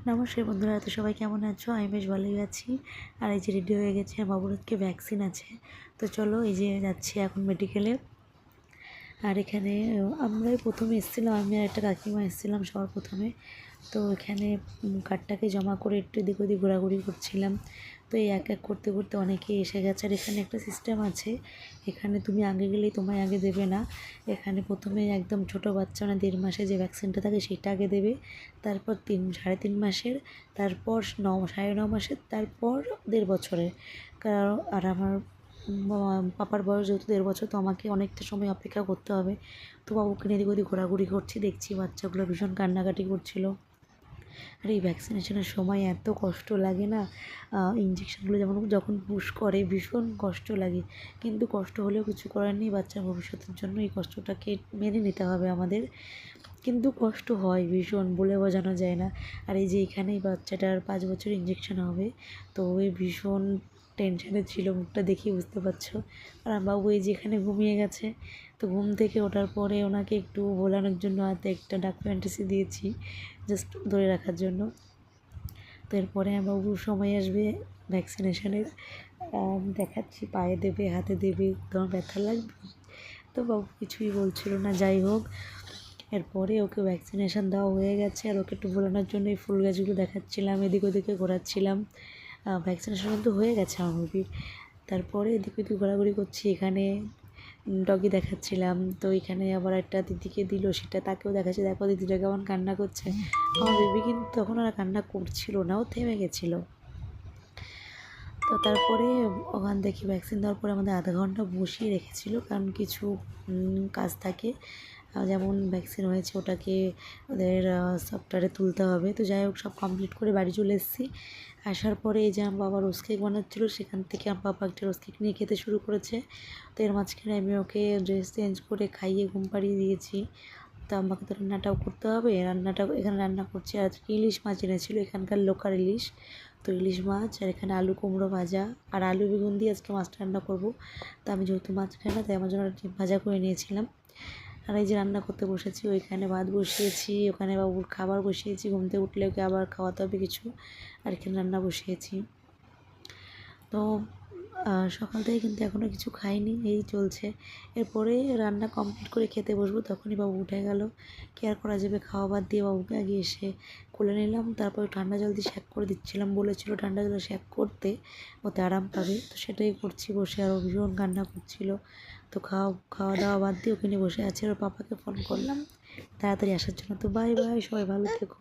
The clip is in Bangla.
নমস্কার বন্ধুরা, তো সবাই কেমন আছো? আমি বেশ ভালোই আছি। আর এই যে রেডি হয়ে গেছে, বাবুর আজকে ভ্যাকসিন আছে। তো চলো এই যে যাচ্ছি এখন মেডিকেলে। আর এখানে আমরাই প্রথমে এসেছিলাম, আমি আর একটা কাকিমা এসেছিলাম সবার প্রথমে। তো এখানে কার্ডটাকে জমা করে একটু এদিক ওদিক ঘোরাঘুরি করছিলাম। তো এই এক এক করতে করতে অনেকেই এসে গেছে। আর এখানে একটা সিস্টেম আছে, এখানে তুমি আগে গেলেই তোমায় আগে দেবে না। এখানে প্রথমে একদম ছোটো বাচ্চা মানে 1.5 মাসে যে ভ্যাকসিনটা থাকে সেটা আগে দেবে, তারপর 3-3.5 মাসের, তারপর 9-9.5 মাসের, তারপর 1.5 বছরের। আর আমার পাপার বয়স যেহেতু 1.5 বছর, তো আমাকে অনেকটা সময় অপেক্ষা করতে হবে। তো বাবুকে এদিক ওদিক ঘোরাঘুরি করছি, দেখছি বাচ্চাগুলো ভীষণ কান্নাকাটি করছিল। আর এই ভ্যাকসিনেশনের সময় এত কষ্ট লাগে না, ইঞ্জেকশনগুলো যখন পুশ করে ভীষণ কষ্ট লাগে, কিন্তু কষ্ট হলেও কিছু করার নেই। বাচ্চার ভবিষ্যতের জন্য এই কষ্টটাকে মেনে নিতে হবে আমাদের। কিন্তু কষ্ট হয় ভীষণ, বলে বোঝানো যায় না। আর এই যে এখানেই বাচ্চাটার 5 বছর ইঞ্জেকশন হবে, তো ওই ভীষণ টেনশানে ছিল, মুখটা দেখেই বুঝতে পারছো। আর আমার বাবু এই যে এখানে ঘুমিয়ে গেছে। তো ঘুম থেকে ওঠার পরে ওনাকে একটু ভোলানোর জন্য হাতে একটা ডাক ফ্যান্টাসি দিয়েছি, জাস্ট ধরে রাখার জন্য। তো এরপরে আমার বাবুর সময় আসবে ভ্যাকসিনেশনের, দেখাচ্ছি পায়ে দেবে, হাতে দেবে, তোমার ব্যথা লাগবে। তো বাবু কিছুই বলছিল না। যাই হোক, এরপরে ওকে ভ্যাকসিনেশান দেওয়া হয়ে গেছে। আর ওকে একটু ভোলানোর জন্য এই ফুল গাছগুলো দেখাচ্ছিলাম, এদিক ওদিকে ঘোরাচ্ছিলাম। ভ্যাকসিনেশান কিন্তু হয়ে গেছে আমার বেবির। তারপরে এদিক ওদিক ঘোরাঘুরি করছি, এখানে ডগি দেখাচ্ছিলাম। তো এখানে আবার একটা দিদিকে দিল, সেটা তাকেও দেখাচ্ছে, দেখো দিদিটা কেমন কান্না করছে। আমার বেবি কিন্তু তখন আর কান্না করছিল না, ও থেমে গেছিলো। তো তারপরে ওখান থেকে ভ্যাকসিন দেওয়ার পরে আমাদের আধা ঘন্টা বসিয়ে রেখেছিল, কারণ কিছু কাজ থাকে, যেমন ভ্যাকসিন হয়েছে ওটাকে ওদের সফটওয়্যারে তুলতে হবে। তো যাই হোক, সব কমপ্লিট করে বাড়ি চলে এসেছি। আসার পরে এই যে আমার বাবা রোজ কেক বানাচ্ছিলো, সেখান থেকে আমার বাবা একটা রোজ কেক নিয়ে খেতে শুরু করেছে। তো এর মাঝখানে আমি ওকে ড্রেস চেঞ্জ করে খাইয়ে ঘুম পাড়িয়ে দিয়েছি। তো আমাকে তো রান্নাটাও করতে হবে, রান্নাটাও এখানে রান্না করছি। আর ইলিশ মাছ এনেছিলো, এখানকার লোকাল ইলিশ। তো ইলিশ মাছ, আর এখানে আলু কুমড়ো ভাজা, আর আলু বেগুন দিয়ে আজকে মাছটা রান্না করবো। তো আমি যেহেতু মাছ খাই না, তাই আমার জন্য ডিম ভাজা করে নিয়েছিলাম। আর এই যে রান্না করতে বসেছি, ওইখানে ভাত বসিয়েছি, ওখানে বাবুর খাবার বসিয়েছি, ঘুম থেকে উঠলে ওকে আবার খাওয়াতে হবে কিছু। আর এখানে রান্না বসিয়েছি। তো সকাল থেকে কিন্তু এখনও কিছু খাইনি, এই চলছে। এরপরে রান্না কমপ্লিট করে খেতে বসবো, তখনই বাবু উঠে গেল। কি আর করা যাবে, খাওয়া বাদ দিয়ে বাবুকে আগে এসে কোলে নিলাম। তারপরে ঠান্ডা জল দিয়ে শ্যাক করে দিচ্ছিলাম, বলেছিল ঠান্ডা জলে শ্যাক করতে, ওতে আরাম পাবে। তো সেটাই করছি বসে, আর ও ভীষণ কান্না করছিল। তো খাওয়া দাওয়া বাদ দিয়ে ওখানে বসে আছে। ওর পাপাকে ফোন করলাম তাড়াতাড়ি আসার জন্য। তো বাই বাই, সবাই ভালো থেকো।